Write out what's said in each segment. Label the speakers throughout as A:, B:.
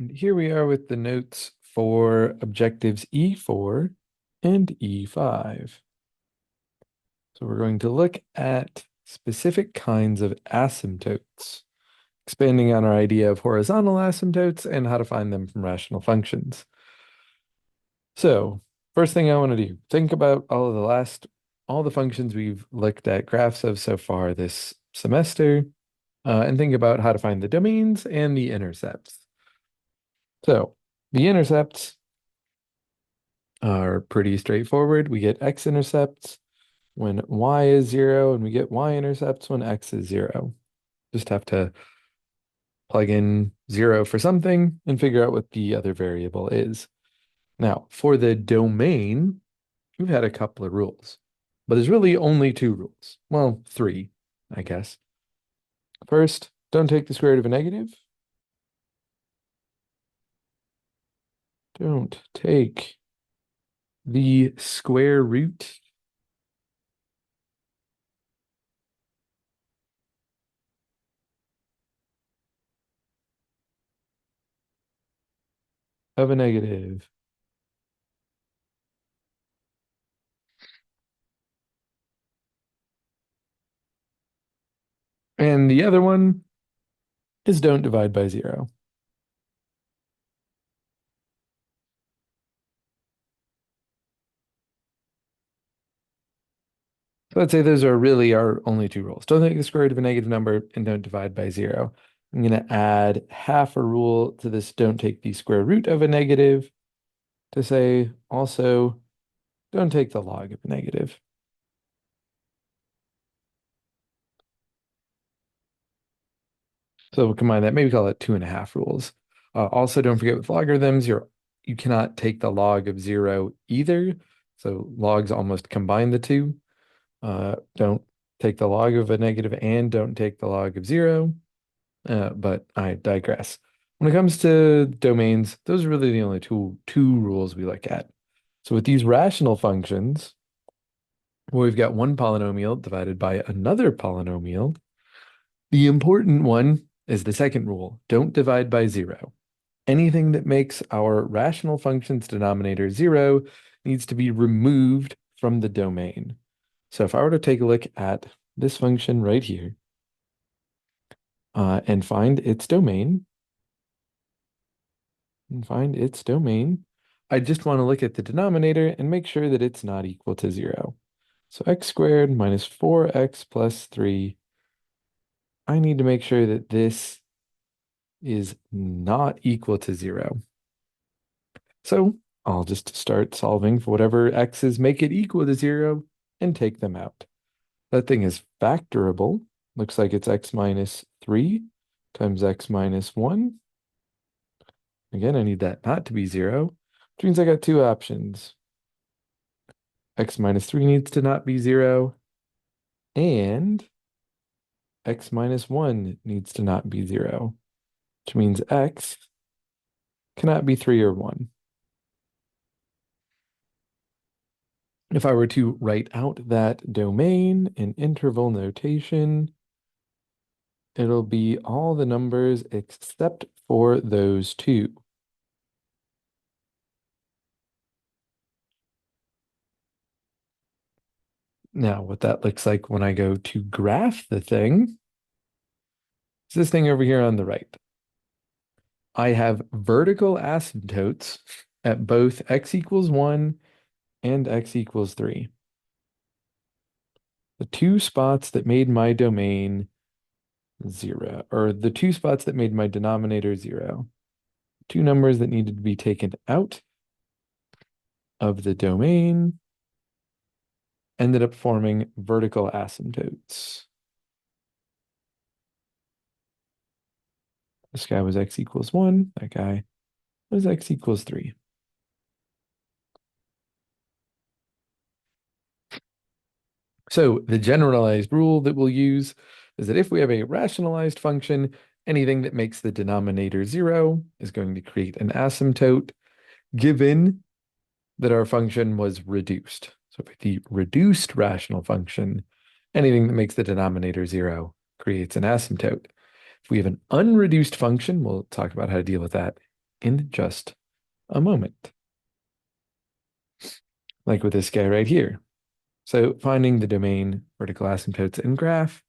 A: And here we are with the notes for objectives E4 and E5. So we're going to look at specific kinds of asymptotes, expanding on our idea of horizontal asymptotes and how to find them from rational functions. So first thing I want to do, think about all the functions we've looked at graphs of so far this semester, and think about how to find the domains and the intercepts. So the intercepts are pretty straightforward. We get x-intercepts when y is 0, and we get y-intercepts when x is 0. Just have to plug in 0 for something and figure out what the other variable is. Now, for the domain, we've had a couple of rules, but there's really only two rules. Well, three, I guess. First, don't take the square root of a negative. Don't take the square root of a negative. And the other one is don't divide by 0. So let's say those are really our only two rules. Don't take the square root of a negative number and don't divide by 0. I'm going to add half a rule to this don't take the square root of a negative to say also don't take the log of a negative. So we'll combine that, maybe call it 2.5 rules. Also, don't forget with logarithms, you cannot take the log of 0 either. So logs almost combine the two. Don't take the log of a negative and don't take the log of 0. But I digress. When it comes to domains, those are really the only two rules we look at. So with these rational functions, well, we've got one polynomial divided by another polynomial. The important one is the second rule, don't divide by 0. Anything that makes our rational function's denominator 0 needs to be removed from the domain. So if I were to take a look at this function right here, and find its domain, I just want to look at the denominator and make sure that it's not equal to 0. So x squared minus 4x plus 3, I need to make sure that this is not equal to 0. So I'll just start solving for whatever x's make it equal to 0 and take them out. That thing is factorable. Looks like it's x minus 3 times x minus 1. Again, I need that not to be 0, which means I got two options. X minus 3 needs to not be 0, and x minus 1 needs to not be 0, which means x cannot be 3 or 1. If I were to write out that domain in interval notation, it'll be all the numbers except for those two. Now, what that looks like when I go to graph the thing is this thing over here on the right. I have vertical asymptotes at both x equals 1 and x equals 3. The two spots that made my domain 0, or the two spots that made my denominator 0. Two numbers that needed to be taken out of the domain ended up forming vertical asymptotes. This guy was x equals 1. That guy was x equals 3. So the generalized rule that we'll use is that if we have a rationalized function, anything that makes the denominator 0 is going to create an asymptote, given that our function was reduced. So for the reduced rational function, anything that makes the denominator 0 creates an asymptote. If we have an unreduced function, we'll talk about how to deal with that in just a moment, like with this guy right here. So finding the domain, vertical asymptotes, and graph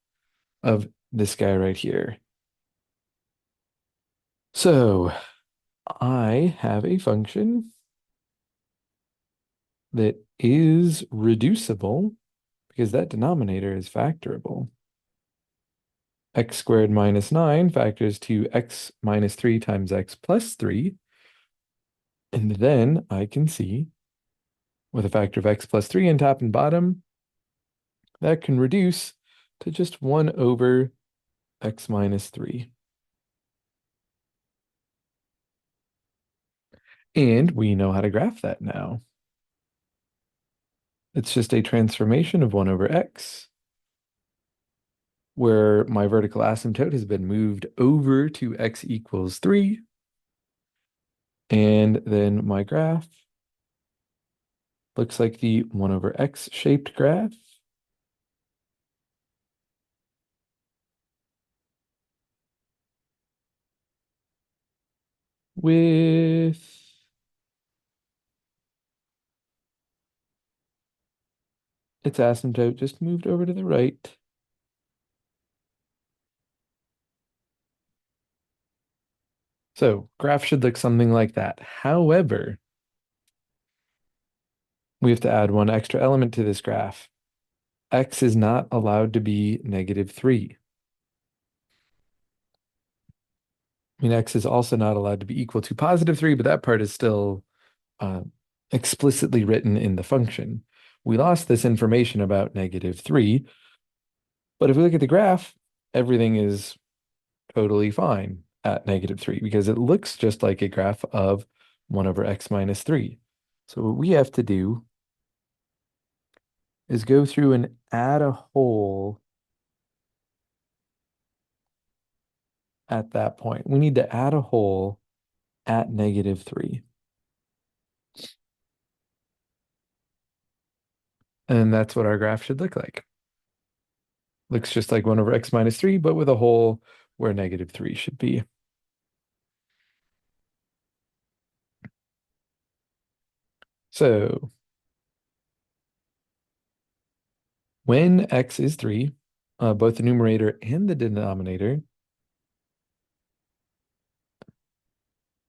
A: of this guy right here. So I have a function that is reducible because that denominator is factorable. X squared minus 9 factors to x minus 3 times x plus 3. And then I can see with a factor of x plus 3 in top and bottom, that can reduce to just 1 over x minus 3. And we know how to graph that now. It's just a transformation of 1 over x, where my vertical asymptote has been moved over to x equals 3. And then my graph looks like the 1 over x shaped graph. With its asymptote just moved over to the right. So graph should look something like that. However, we have to add one extra element to this graph. X is not allowed to be -3. I mean, X is also not allowed to be equal to +3, but that part is still uh, explicitly written in the function. We lost this information about -3, but if we look at the graph, everything is totally fine at -3 because it looks just like a graph of 1 over x minus 3. So what we have to do is go through and add a hole at that point. We need to add a hole at -3. And that's what our graph should look like. Looks just like 1 over x minus 3, but with a hole where -3 should be. So when x is 3, both the numerator and the denominator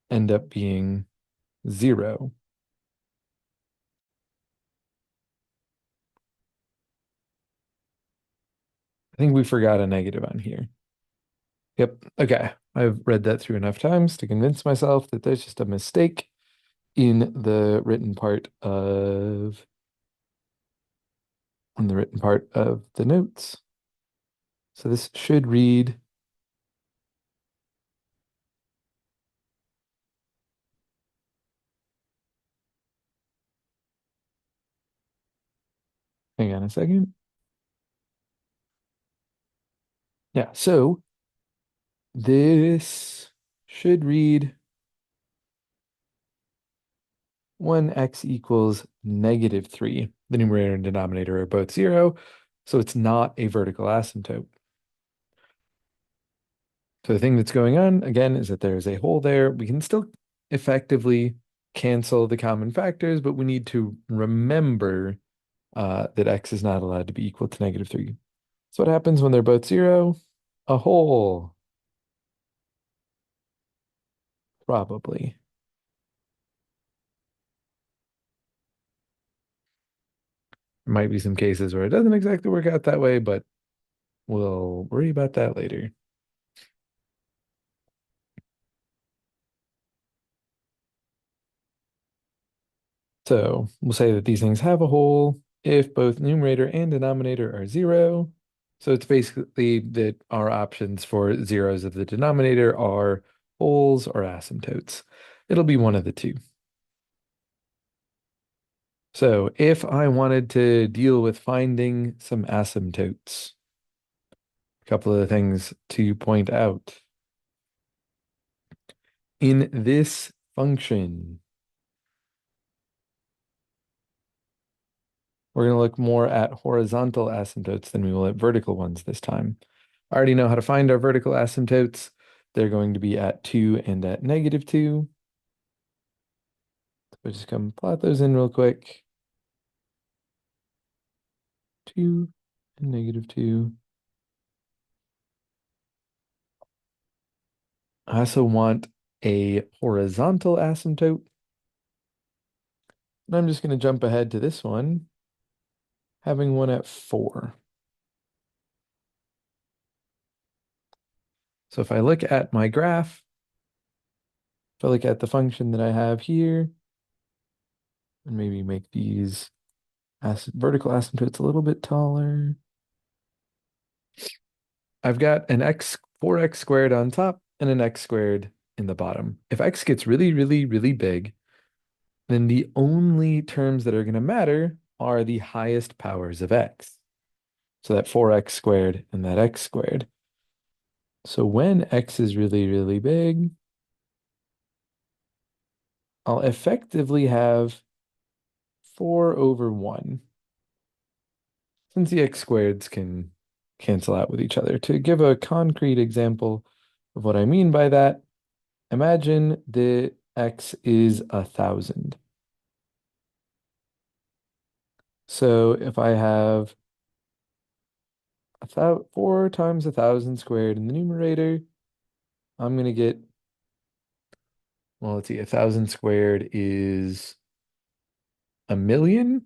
A: end up being 0. I think we forgot a negative on here. Yep. Okay. I've read that through enough times to convince myself that there's just a mistake in the written part of the notes. So this should read hang on a second. Yeah, so this should read when x equals -3. The numerator and denominator are both 0, so it's not a vertical asymptote. So the thing that's going on, again, is that there's a hole there. We can still effectively cancel the common factors, but we need to remember that x is not allowed to be equal to -3. So what happens when they're both 0? A hole, probably. There might be some cases where it doesn't exactly work out that way, but we'll worry about that later. So we'll say that these things have a hole if both numerator and denominator are 0. So it's basically that our options for zeros of the denominator are holes or asymptotes. It'll be one of the two. So if I wanted to deal with finding some asymptotes, a couple of things to point out. In this function, we're going to look more at horizontal asymptotes than we will at vertical ones this time. I already know how to find our vertical asymptotes. They're going to be at 2 and at -2. We'll just come plot those in real quick. 2 and -2. I also want a horizontal asymptote. And I'm just going to jump ahead to this one, having one at 4. So if I look at my graph, if I look at the function that I have here, and maybe make these vertical asymptotes a little bit taller, I've got an 4x squared on top and an x squared in the bottom. If x gets really, really, really big, then the only terms that are going to matter are the highest powers of x. So that 4x squared and that x squared. So when x is really, really big, I'll effectively have 4 over 1, since the x squareds can cancel out with each other. To give a concrete example of what I mean by that, imagine the x is 1,000. So if I have 4 times 1,000 squared in the numerator, I'm going to get, well, let's see, 1,000 squared is 1,000,000.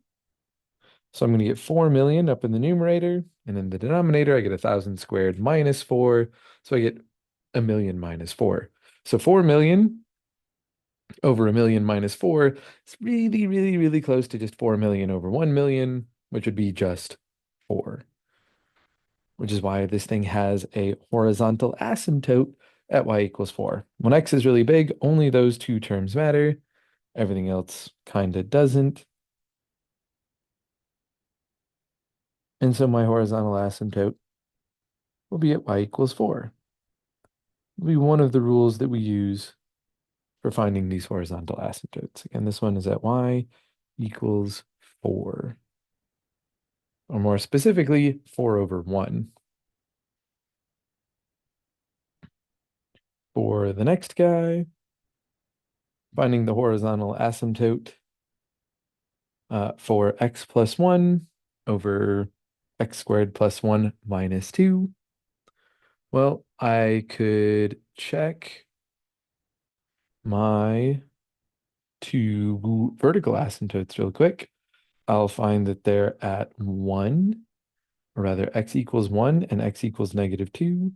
A: So I'm going to get 4,000,000 up in the numerator, and in the denominator, I get 1,000 squared minus 4. So I get 1,000,000 minus 4. So 4,000,000 over 1,000,000 minus 4 is really, really, really close to just 4,000,000 over 1,000,000, which would be just 4, which is why this thing has a horizontal asymptote at y equals 4. When x is really big, only those two terms matter. Everything else kind of doesn't. And so my horizontal asymptote will be at y equals 4. It'll be one of the rules that we use for finding these horizontal asymptotes. Again, this one is at y equals 4. Or more specifically, 4 over 1. For the next guy, finding the horizontal asymptote for x plus 1 over x squared plus 1 minus 2. Well, I could check my two vertical asymptotes real quick. I'll find that they're at 1, or rather x equals 1 and x equals -2.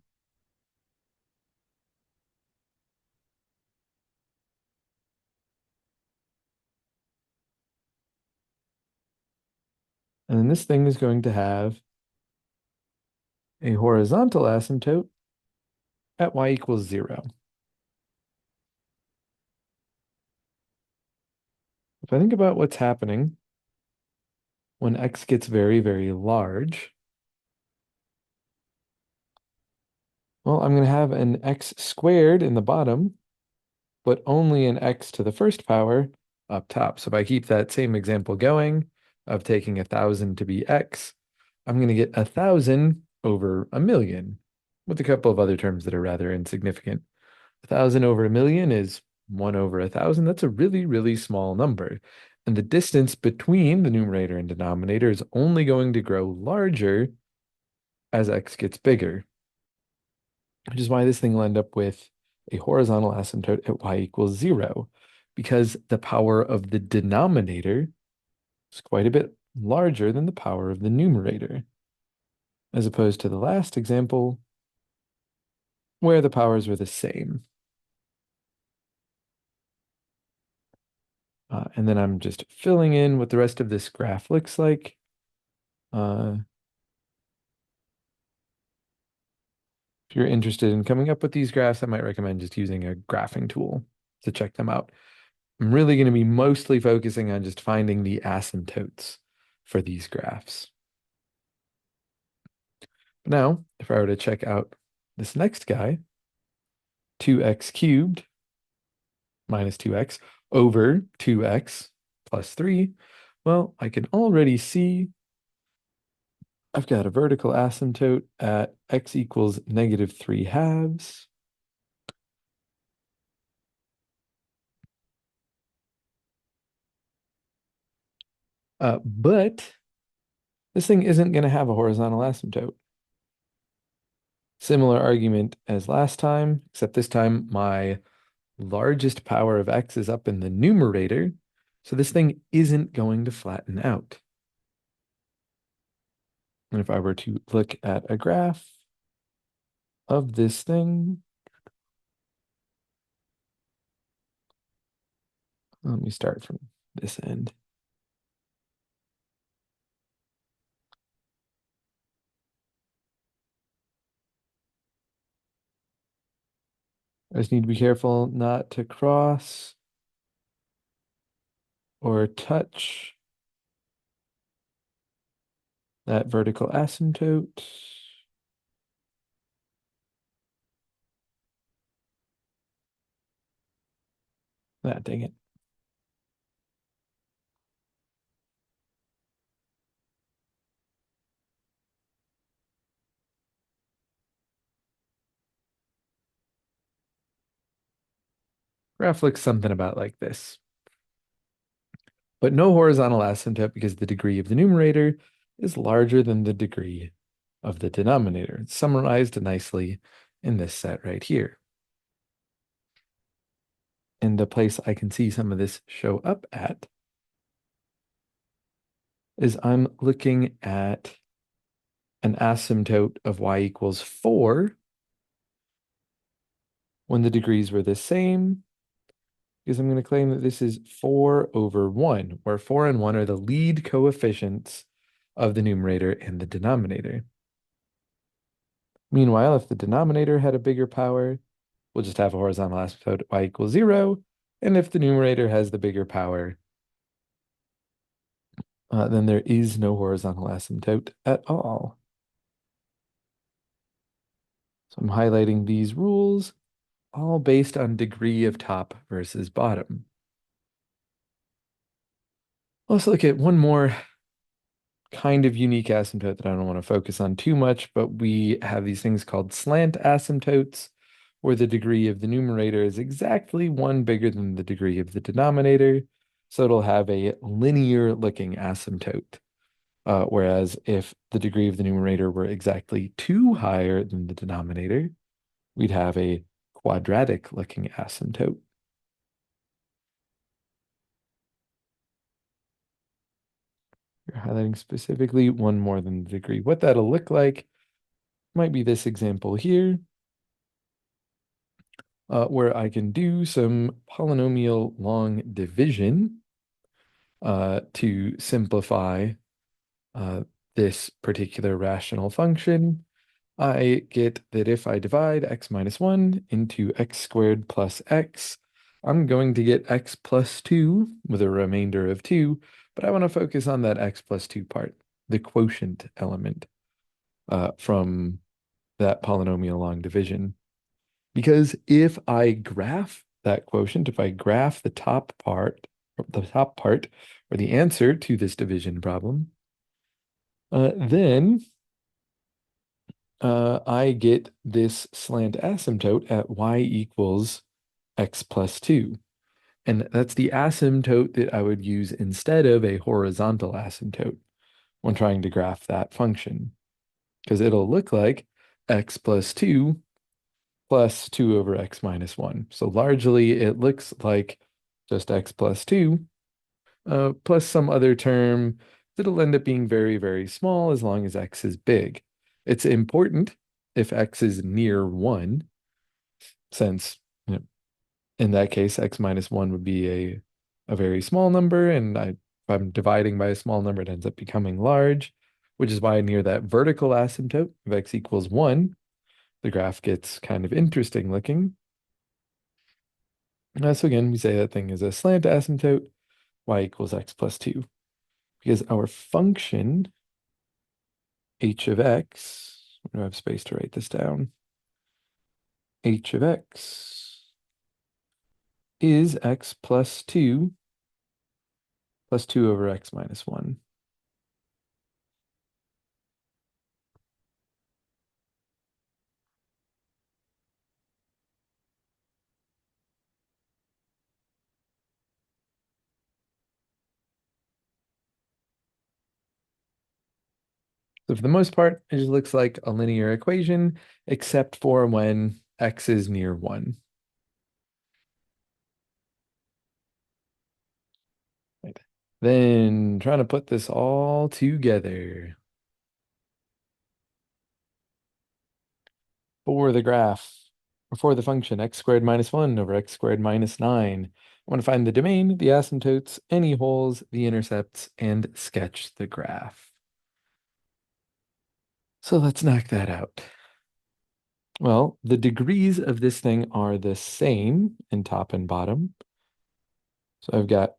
A: And then this thing is going to have a horizontal asymptote at y equals 0. If I think about what's happening when x gets very, very large, well, I'm going to have an x squared in the bottom, but only an x to the first power up top. So if I keep that same example going of taking 1,000 to be x, I'm going to get 1,000 over 1,000,000, with a couple of other terms that are rather insignificant. 1,000 over 1,000,000 is 1 over 1,000. That's a really, really small number. And the distance between the numerator and denominator is only going to grow larger as x gets bigger, which is why this thing will end up with a horizontal asymptote at y equals 0, because the power of the denominator is quite a bit larger than the power of the numerator, as opposed to the last example where the powers were the same. And then I'm just filling in what the rest of this graph looks like. If you're interested in coming up with these graphs, I might recommend just using a graphing tool to check them out. I'm really going to be mostly focusing on just finding the asymptotes for these graphs. But now, if I were to check out this next guy, 2x cubed minus 2x over 2x plus 3, well, I can already see I've got a vertical asymptote at x equals -3/2. But this thing isn't going to have a horizontal asymptote. Similar argument as last time, except this time my largest power of x is up in the numerator. So this thing isn't going to flatten out. And if I were to look at a graph of this thing, let me start from this end. I just need to be careful not to cross or touch that vertical asymptote. Dang it. Graph looks something about like this. But no horizontal asymptote because the degree of the numerator is larger than the degree of the denominator. It's summarized nicely in this set right here. And the place I can see some of this show up at is I'm looking at an asymptote of y equals 4 when the degrees were the same, because I'm going to claim that this is 4 over 1, where 4 and 1 are the lead coefficients of the numerator and the denominator. Meanwhile, if the denominator had a bigger power, we'll just have a horizontal asymptote y equals 0. And if the numerator has the bigger power, then there is no horizontal asymptote at all. So I'm highlighting these rules, all based on degree of top versus bottom. Let's look at one more kind of unique asymptote that I don't want to focus on too much, but we have these things called slant asymptotes, where the degree of the numerator is exactly 1 bigger than the degree of the denominator. So it'll have a linear looking asymptote. Whereas if the degree of the numerator were exactly 2 higher than the denominator, we'd have a quadratic looking asymptote. You're highlighting specifically 1 more than the degree. What that'll look like might be this example here, where I can do some polynomial long division to simplify this particular rational function. I get that if I divide x minus 1 into x squared plus x, I'm going to get x plus 2 with a remainder of 2, but I want to focus on that x plus 2 part, the quotient element from that polynomial long division. Because if I graph that quotient, if I graph the top part, or the answer to this division problem, then I get this slant asymptote at y equals x plus 2. And that's the asymptote that I would use instead of a horizontal asymptote when trying to graph that function. Because it'll look like x plus 2 plus 2 over x minus 1. So largely it looks like just x plus 2 plus some other term that'll end up being very, very small as long as x is big. It's important if x is near 1, since in that case, x minus 1 would be a very small number, and if I'm dividing by a small number, it ends up becoming large, which is why near that vertical asymptote of x equals 1, the graph gets kind of interesting looking. So again, we say that thing is a slant asymptote, y equals x plus 2, because our function h of x, I don't have space to write this down, h of x is x plus 2 over x minus 1. So for the most part, it just looks like a linear equation, except for when x is near 1. Right. Then trying to put this all together for the graph, or for the function x squared minus 1 over x squared minus 9. I want to find the domain, the asymptotes, any holes, the intercepts, and sketch the graph. So let's knock that out. Well, the degrees of this thing are the same in top and bottom. So I've got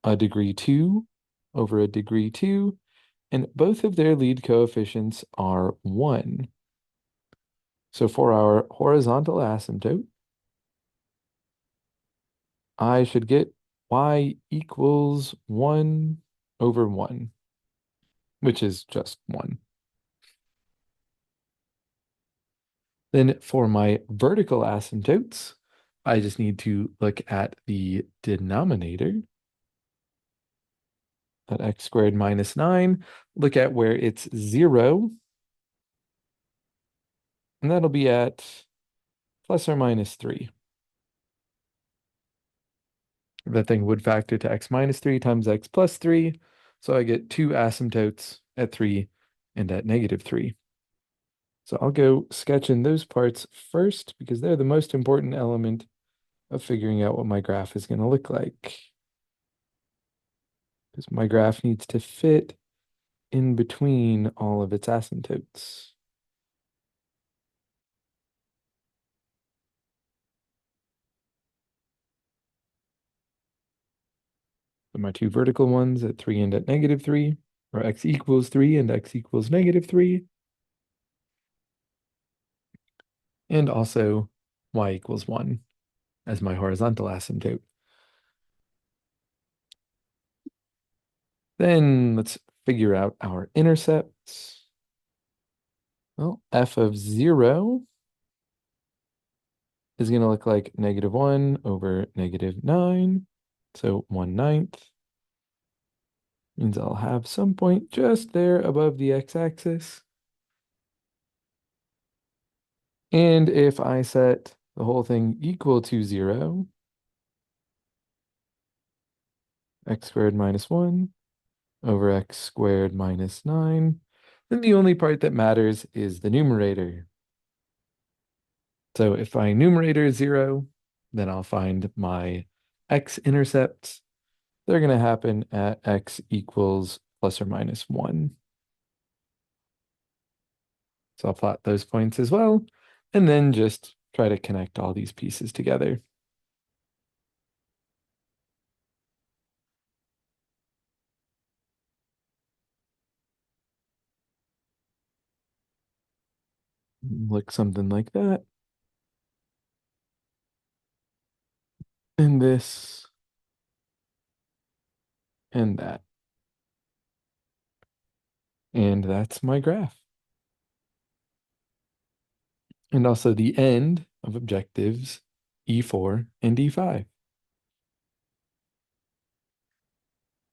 A: a degree 2 over a degree 2, and both of their lead coefficients are 1. So for our horizontal asymptote, I should get y equals 1 over 1, which is just 1. Then for my vertical asymptotes, I just need to look at the denominator at x squared minus 9, look at where it's 0, and that'll be at plus or minus 3. That thing would factor to x minus 3 times x plus 3, so I get two asymptotes at 3 and at negative 3. So I'll go sketch in those parts first because they're the most important element of figuring out what my graph is going to look like. Because my graph needs to fit in between all of its asymptotes. So my two vertical ones at 3 and at negative 3, or x equals 3 and x equals negative 3. And also y equals 1 as my horizontal asymptote. Then let's figure out our intercepts. Well, f of 0 is going to look like negative 1 over negative 9. So 1/9 means I'll have some point just there above the x-axis. And if I set the whole thing equal to 0, x squared minus 1 over x squared minus 9, then the only part that matters is the numerator. So if my numerator is 0, then I'll find my x-intercepts. They're going to happen at x equals plus or minus 1. So I'll plot those points as well, and then just try to connect all these pieces together. Look something like that. And this, and that. And that's my graph. And also the end of objectives E4 and E5.